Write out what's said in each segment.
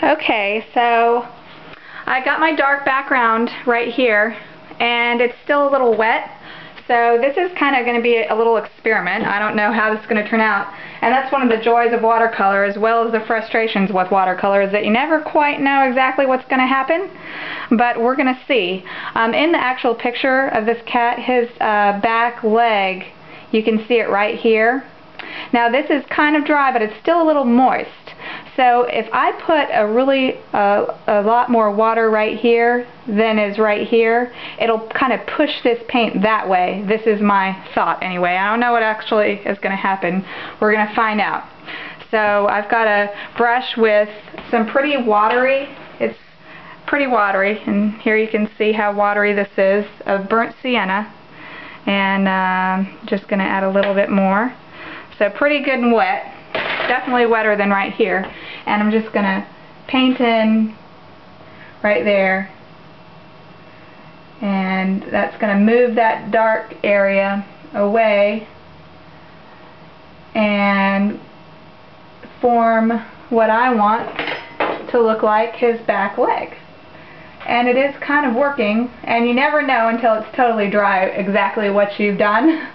Okay, so I got my dark background right here, and it's still a little wet. So this is kind of going to be a little experiment. I don't know how this is going to turn out. And that's one of the joys of watercolor, as well as the frustrations with watercolor, is that you never quite know exactly what's going to happen. But we're going to see. In the actual picture of this cat, his back leg, you can see it right here. Now this is kind of dry, but it's still a little moist. So if I put a lot more water right here than is right here, it'll kind of push this paint that way. This is my thought anyway. I don't know what actually is going to happen. We're going to find out. So I've got a brush with some pretty watery, it's pretty watery, and here you can see how watery this is, of burnt sienna. And just going to add a little bit more. So pretty good and wet. Definitely wetter than right here. And I'm just going to paint in right there. And that's going to move that dark area away and form what I want to look like his back leg. And it is kind of working, and you never know until it's totally dry exactly what you've done.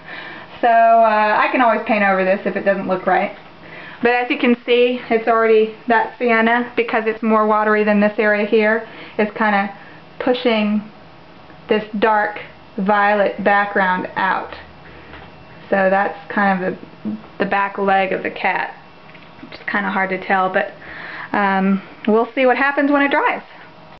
So I can always paint over this if it doesn't look right. But as you can see, it's already, that sienna, because it's more watery than this area here, is kind of pushing this dark violet background out. So that's kind of the back leg of the cat. It's kind of hard to tell, but we'll see what happens when it dries.